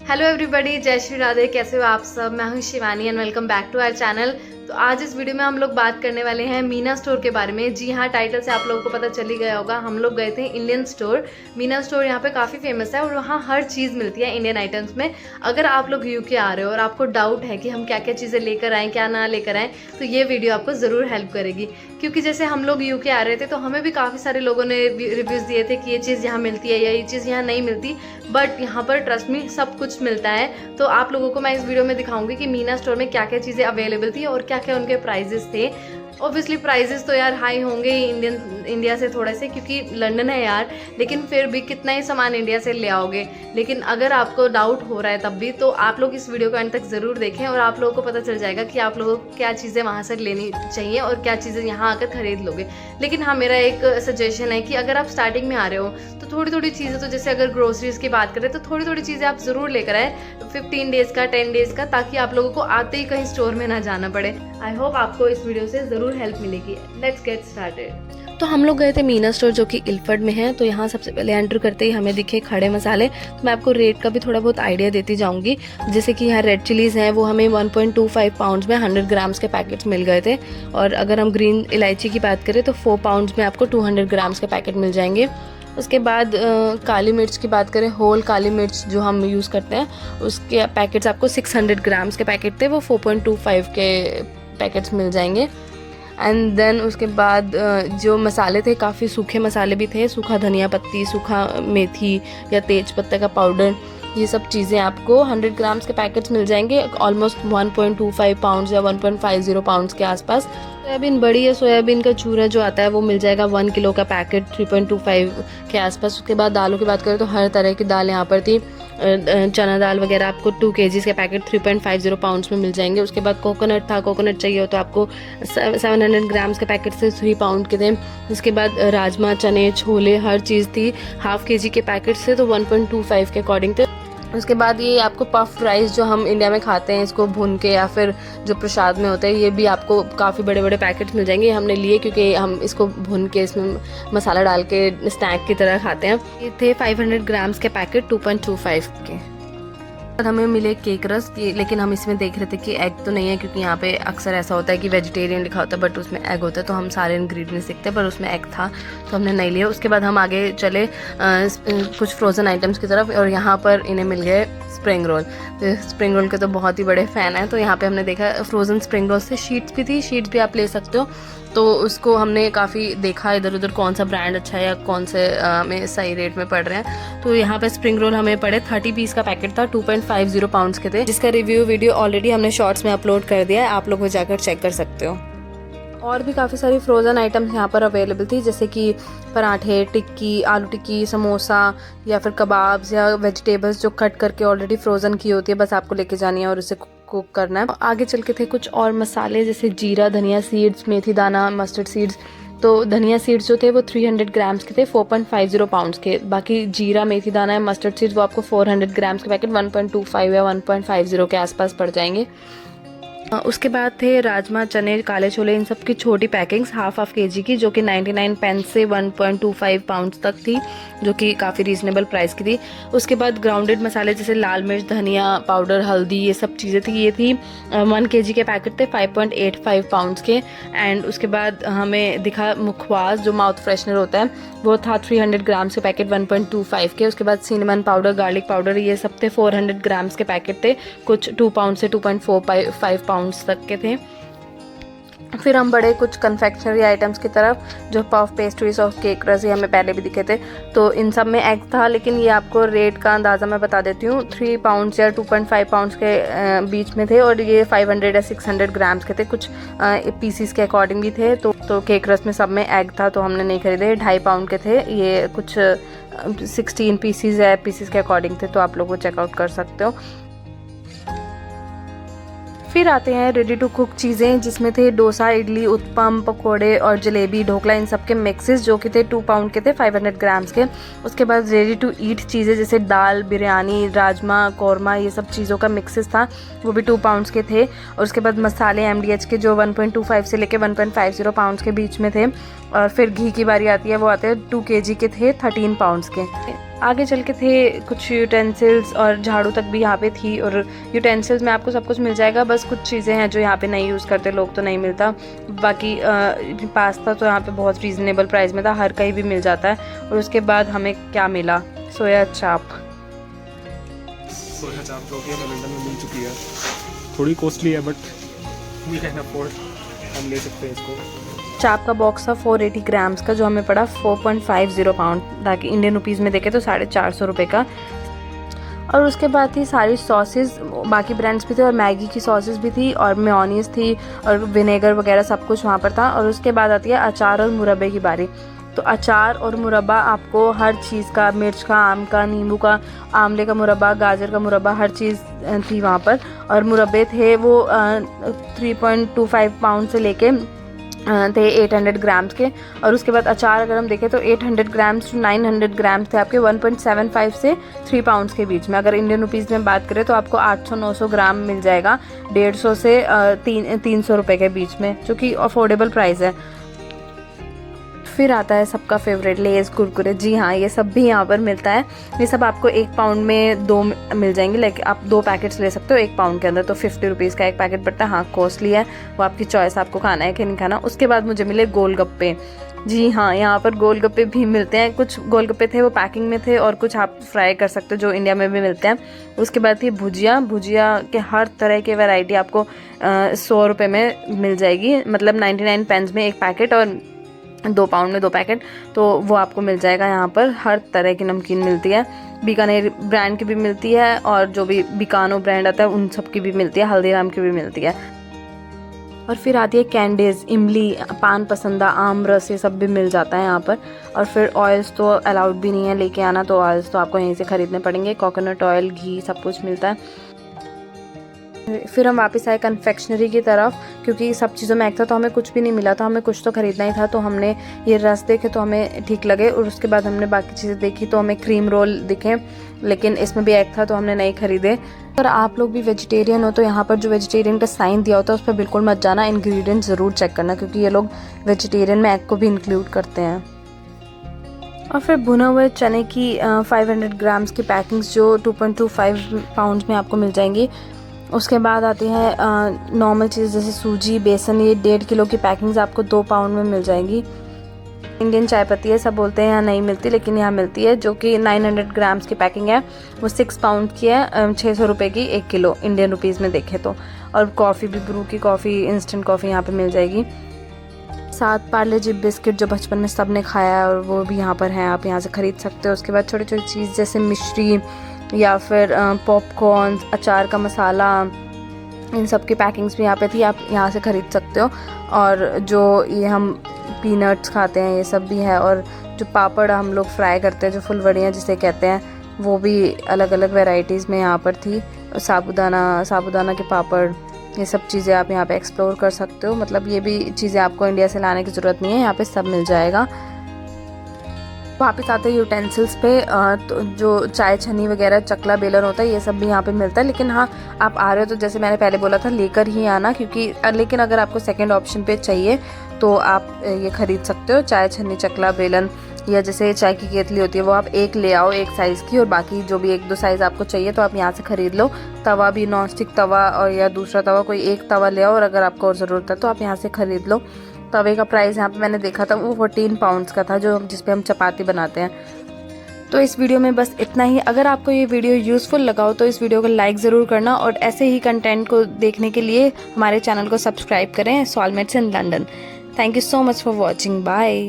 Hello everybody, जय श्री राधे। कैसे हो आप सब? मैं हूं Shivani and welcome back to our channel. तो आज इस वीडियो में हम लोग बात करने वाले हैं मीना स्टोर के बारे में। जी हाँ, टाइटल से आप लोगों को पता चल ही गया होगा। हम लोग गए थे इंडियन स्टोर। मीना स्टोर यहाँ पे काफ़ी फेमस है और वहाँ हर चीज़ मिलती है इंडियन आइटम्स में। अगर आप लोग यूके आ रहे हो और आपको डाउट है कि हम क्या क्या चीज़ें लेकर आएँ, क्या ना लेकर आएँ, तो ये वीडियो आपको ज़रूर हेल्प करेगी। क्योंकि जैसे हम लोग यूके आ रहे थे तो हमें भी काफ़ी सारे लोगों ने रिव्यूज़ दिए थे कि ये चीज़ यहाँ मिलती है या ये चीज़ यहाँ नहीं मिलती, बट यहाँ पर ट्रस्ट मी सब कुछ मिलता है। तो आप लोगों को मैं इस वीडियो में दिखाऊंगी कि मीना स्टोर में क्या क्या चीज़ें अवेलेबल थी और क्या क्या उनके प्राइजेस थे। ऑब्वियसली प्राइजेस तो यार हाई होंगे ही इंडिया से थोड़े से, क्योंकि लंदन है यार, लेकिन फिर भी कितना ही सामान इंडिया से ले आओगे। लेकिन अगर आपको डाउट हो रहा है तब भी तो आप लोग इस वीडियो को अंत तक ज़रूर देखें और आप लोगों को पता चल जाएगा कि आप लोगों को क्या चीज़ें वहाँ से लेनी चाहिए और क्या चीज़ें यहाँ आकर खरीद लोगे। लेकिन हाँ, मेरा एक सजेशन है कि अगर आप स्टार्टिंग में आ रहे हो तो थोड़ी थोड़ी चीज़ें, तो जैसे अगर ग्रोसरीज की बात करें तो थोड़ी थोड़ी चीज़ें आप ज़रूर लेकर आए, 15 डेज़ का, 10 डेज़ का, ताकि आप लोगों को आते ही कहीं स्टोर में ना जाना पड़े। आई होप आपको इस वीडियो से ज़रूर हेल्प मिलेगी। Let's get started. तो हम लोग गए थे मीना स्टोर जो कि इल्फर्ड में है। तो यहाँ सबसे पहले एंटर करते ही हमें दिखे खड़े मसाले। तो मैं आपको रेट का भी थोड़ा बहुत आइडिया देती जाऊंगी। जैसे कि यहाँ रेड चिलीज़ हैं, वो हमें 1.25 पाउंड्स में 100 ग्राम्स के पैकेट्स मिल गए थे। और अगर हम ग्रीन इलायची की बात करें तो 4 पाउंड्स में आपको 200 ग्राम्स के पैकेट मिल जाएंगे। उसके बाद काली मिर्च की बात करें, होल काली मिर्च जो हम यूज़ करते हैं, उसके पैकेट्स आपको 600 ग्राम्स के पैकेट थे, वो 4.25 के पैकेट्स मिल जाएंगे। एंड देन उसके बाद जो मसाले थे, काफ़ी सूखे मसाले भी थे, सूखा धनिया पत्ती, सूखा मेथी या तेज पत्ते का पाउडर, ये सब चीज़ें आपको 100 ग्राम्स के पैकेट्स मिल जाएंगे, ऑलमोस्ट 1.25 पाउंड्स या 1.50 पाउंड्स के आसपास। सोयाबीन बड़ी या सोयाबीन का चूरा जो आता है वो मिल जाएगा 1 किलो का पैकेट 3.25 के आसपास। उसके बाद दालों की बात करें तो हर तरह की दाल यहाँ पर थी। चना दाल वगैरह आपको 2 kgs के पैकेट 3.50 पाउंड्स में मिल जाएंगे। उसके बाद कोकोनट था, कोकोनट चाहिए हो तो आपको 700 ग्राम्स के पैकेट से 3 पाउंड के थे। उसके बाद राजमा, चने, छोले, हर चीज़ थी ½ kg के पैकेट से, तो 1.25 के अकॉर्डिंग थे। उसके बाद ये आपको पफ राइस जो हम इंडिया में खाते हैं, इसको भून के या फिर जो प्रसाद में होता है, ये भी आपको काफ़ी बड़े बड़े पैकेट्स मिल जाएंगे। हमने लिए क्योंकि हम इसको भून के इसमें मसाला डाल के स्नैक की तरह खाते हैं। ये थे 500 ग्राम्स के पैकेट 2.25 के। हमें मिले केक रस, लेकिन हम इसमें देख रहे थे कि एग तो नहीं है, क्योंकि यहाँ पे अक्सर ऐसा होता है कि वेजिटेरियन लिखा होता है बट उसमें एग होता है, तो हम सारे इंग्रेडिएंट्स देखते हैं, पर उसमें एग था तो हमने नहीं लिया। उसके बाद हम आगे चले कुछ फ्रोज़न आइटम्स की तरफ, और यहाँ पर इन्हें मिल गए स्प्रिंग रोल। तो स्प्रिंग रोल के तो बहुत ही बड़े फ़ैन हैं, तो यहाँ पे हमने देखा फ्रोज़न स्प्रिंग रोल से शीट्स भी थी, शीट्स भी आप ले सकते हो। तो उसको हमने काफ़ी देखा इधर उधर कौन सा ब्रांड अच्छा है या कौन से हमें सही रेट में पड़ रहे हैं। तो यहाँ पे स्प्रिंग रोल हमें पड़े 30 पीस का पैकेट था, 2.50 पाउंड्स के थे, जिसका रिव्यू वीडियो ऑलरेडी हमने शॉर्ट्स में अपलोड कर दिया है, आप लोग वो जाकर चेक कर सकते हो। और भी काफ़ी सारी फ्रोज़न आइटम्स यहाँ पर अवेलेबल थी, जैसे कि पराठे, टिक्की, आलू टिक्की, समोसा या फिर कबाब्स या वेजिटेबल्स जो कट करके ऑलरेडी फ्रोज़न की होती है, बस आपको लेके जानी है और उसे कुक करना है। आगे चल के थे कुछ और मसाले, जैसे जीरा, धनिया सीड्स, मेथी दाना, मस्टर्ड सीड्स। तो धनिया सीड्स जो थे वो 300 ग्राम्स के थे, 4.50 पाउंड्स के। बाकी जीरा, मेथी दाना या मस्टर्ड सीड्स वो आपको 400 ग्राम्स के पैकेट 1.25 या 1.50 के आसपास पड़ जाएंगे। उसके बाद थे राजमा, चने, काले छोले, इन सब की छोटी पैकिंग्स ½ kg की, जो कि 99 पेंस से 1.25 पाउंड्स तक थी, जो कि काफ़ी रीजनेबल प्राइस की थी। उसके बाद ग्राउंडेड मसाले जैसे लाल मिर्च, धनिया पाउडर, हल्दी, ये सब चीज़ें थी। ये थी 1 kg के पैकेट थे, 5.85 पाउंड्स के। एंड उसके बाद हमें दिखा मुखवास जो माउथ फ्रेशनर होता है, वो था 300 ग्राम्स के पैकेट 1.25 के। उसके बाद सिनेमन पाउडर, गार्लिक पाउडर, ये सब थे 400 ग्राम्स के पैकेट थे, कुछ 2 पाउंड से 2.45 पाउंड्स तक के थे। फिर हम बढ़े कुछ कन्फेक्शनरी आइटम्स की तरफ, जो पफ, पेस्ट्रीज और केक रस, ये हमें पहले भी दिखे थे। तो इन सब में एग था, लेकिन ये आपको रेट का अंदाज़ा मैं बता देती हूँ, 3 पाउंड्स या 2.5 पाउंड्स के बीच में थे, और ये 500 या 600 ग्राम्स के थे, कुछ पीसीस के अकॉर्डिंग भी थे। तो केक रस में सब में एग था, तो हमने नहीं खरीदे। 2.5 पाउंड के थे ये, कुछ 16 पीसीस या पीसीस के अकॉर्डिंग थे, तो आप लोग वो चेकआउट कर सकते हो। फिर आते हैं रेडी टू कुक चीज़ें, जिसमें थे डोसा, इडली, उत्पम, पकोड़े और जलेबी, ढोकला, इन सब के मिक्सेस, जो कि थे 2 पाउंड के थे, 500 ग्राम्स के। उसके बाद रेडी टू ईट चीज़ें जैसे दाल, बिरयानी, राजमा, कौरमा, ये सब चीज़ों का मिक्सेस था, वो भी 2 पाउंड्स के थे। और उसके बाद मसाले MDH के, जो 1.25 से लेकर 1.50 पाउंड्स के बीच में थे, और फिर घी की बारी आती है, वो आते हैं 2 kg के थे 13 पाउंड्स के। आगे चल के थे कुछ यूटेंसिल्स और झाड़ू तक भी यहाँ पे थी। और यूटेंसिल्स में आपको सब कुछ मिल जाएगा, बस कुछ चीज़ें हैं जो यहाँ पे नहीं यूज़ करते लोग तो नहीं मिलता। बाकी पास्ता तो यहाँ पे बहुत रीज़नेबल प्राइस में था, हर कहीं भी मिल जाता है। और उसके बाद हमें क्या मिला, सोया चाप। सोया चाप जो कि हमें लंदन में मिल चुकी है, थोड़ी कॉस्टली है बट वी कैन अफोर्ड, हम ले सकते हैं इसको। चाप का बॉक्स था 480 ग्राम्स का, जो हमें पड़ा 4.50 पाउंड, ताकि इंडियन रुपीज़ में देखें तो 450 रुपये का। और उसके बाद थी सारी सॉसेस, बाकी ब्रांड्स भी थे और मैगी की सॉसेस भी थी और मेयोनीज थी और विनेगर वगैरह सब कुछ वहाँ पर था। और उसके बाद आती है अचार और मुरब्बे की बारी। तो अचार और मुरब्बा आपको हर चीज़ का, मिर्च का, आम का, नींबू का, आंवले का मुरब्बा, गाजर का मुरब्बा, हर चीज़ थी वहाँ पर। और मुरब्बे थे वो 3.25 पाउंड से लेके थे 800 ग्राम्स के। और उसके बाद अचार अगर हम देखें तो 800 ग्राम्स टू 900 ग्राम्स थे आपके 1.75 से 3 पाउंड्स के बीच में। अगर इंडियन रुपीज़ में बात करें तो आपको 800-900 ग्राम मिल जाएगा 150 से 300 रुपये के बीच में, जो कि अफोर्डेबल प्राइस है। फिर आता है सबका फेवरेट लेज़ कुरकुरे। जी हाँ, ये सब भी यहाँ पर मिलता है। ये सब आपको 1 पाउंड में 2 मिल जाएंगे, लाइक आप 2 पैकेट्स ले सकते हो 1 पाउंड के अंदर। तो 50 रुपीज़ का एक पैकेट पड़ता है। हाँ, कॉस्टली है, वो आपकी चॉइस, आपको खाना है कि नहीं खाना। उसके बाद मुझे मिले गोलगप्पे। जी हाँ, यहाँ पर गोलगप्पे भी मिलते हैं। कुछ गोलगप्पे थे वो पैकिंग में थे और कुछ आप फ्राई कर सकते हो, जो इंडिया में भी मिलते हैं। उसके बाद थी भुजिया। भुजिया के हर तरह की वैरायटी आपको 100 रुपये में मिल जाएगी, मतलब 99 पेंस में एक पैकेट और 2 पाउंड में 2 पैकेट। तो वो आपको मिल जाएगा। यहाँ पर हर तरह की नमकीन मिलती है, बीकानेर ब्रांड की भी मिलती है और जो भी बीकानो ब्रांड आता है उन सब की भी मिलती है, हल्दीराम की भी मिलती है। और फिर आती है कैंडीज़, इमली, पान पसंदा, आम रस, ये सब भी मिल जाता है यहाँ पर। और फिर ऑयल्स तो अलाउड भी नहीं है लेके आना, तो ऑयल्स तो आपको यहीं से ख़रीदने पड़ेंगे। कोकोनट ऑयल, घी, सब कुछ मिलता है। फिर हम वापस आए कन्फेक्शनरी की तरफ, क्योंकि सब चीज़ों में एक था तो हमें कुछ भी नहीं मिला था, हमें कुछ तो ख़रीदना ही था। तो हमने ये रस देखे तो हमें ठीक लगे और उसके बाद हमने बाकी चीज़ें देखी तो हमें क्रीम रोल दिखे, लेकिन इसमें भी एग था तो हमने नहीं ख़रीदे। अगर आप लोग भी वेजिटेरियन हो तो यहाँ पर जो वेजिटेरियन का साइन दिया होता है उस पर बिल्कुल मत जाना, इंग्रेडिएंट्स ज़रूर चेक करना, क्योंकि ये लोग वेजिटेरियन में एग को भी इंक्लूड करते हैं। और फिर भुना हुए चने की 500 ग्राम्स की पैकिंग्स जो 2.25 पाउंड्स में आपको मिल जाएंगी। उसके बाद आती है नॉर्मल चीज़ जैसे सूजी, बेसन, ये 1.5 किलो की पैकिंग्स आपको 2 पाउंड में मिल जाएंगी। इंडियन चाय पत्ती है, सब बोलते हैं यहाँ नहीं मिलती, लेकिन यहाँ मिलती है, जो कि 900 ग्राम्स की पैकिंग है, वो 6 पाउंड की है, 600 रुपये की 1 किलो इंडियन रुपीज़ में देखें तो। और कॉफ़ी भी, ब्रू की कॉफ़ी, इंस्टेंट कॉफ़ी यहाँ पे मिल जाएगी। साथ पार्ले जी बिस्किट जो बचपन में सब ने खाया है और वो भी यहाँ पर हैं, आप यहाँ से ख़रीद सकते हो। उसके बाद छोटी छोटी चीज़ जैसे मिश्री या फिर पॉपकॉर्न, अचार का मसाला, इन सब की पैकिंग्स भी यहाँ पे थी, आप यहाँ से ख़रीद सकते हो। और जो ये हम पीनट्स खाते हैं ये सब भी है। और जो पापड़ हम लोग फ्राई करते हैं, जो फुलवड़ियाँ जिसे कहते हैं, वो भी अलग अलग वेराइटीज़ में यहाँ पर थी। साबूदाना के पापड़, ये सब चीज़ें आप यहाँ पे एक्सप्लोर कर सकते हो। मतलब ये भी चीज़ें आपको इंडिया से लाने की ज़रूरत नहीं है, यहाँ पे सब मिल जाएगा। वापस आते हैं यूटेंसिल्स पे, तो जो चाय छन्नी वगैरह, चकला, बेलन होता है, ये सब भी यहाँ पे मिलता है। लेकिन हाँ, आप आ रहे हो तो जैसे मैंने पहले बोला था लेकर ही आना, क्योंकि लेकिन अगर आपको सेकंड ऑप्शन पे चाहिए तो आप ये ख़रीद सकते हो, चाय छन्नी, चकला, बेलन, या जैसे चाय की केतली होती है वो आप एक ले आओ, एक साइज़ की, और बाकी जो भी 1-2 साइज़ आपको चाहिए तो आप यहाँ से ख़रीद लो। तवा भी, नॉन स्टिक तवा और या दूसरा तवा, कोई एक तवा ले आओ, और अगर आपको और ज़रूरत है तो आप यहाँ से ख़रीद लो। तवे का प्राइस यहाँ पे मैंने देखा था वो 14 पाउंड्स का था, जो जिस पे हम चपाती बनाते हैं। तो इस वीडियो में बस इतना ही। अगर आपको ये वीडियो यूज़फुल लगा हो तो इस वीडियो को लाइक ज़रूर करना, और ऐसे ही कंटेंट को देखने के लिए हमारे चैनल को सब्सक्राइब करें, soulmates in London. Thank you so much for watching, bye.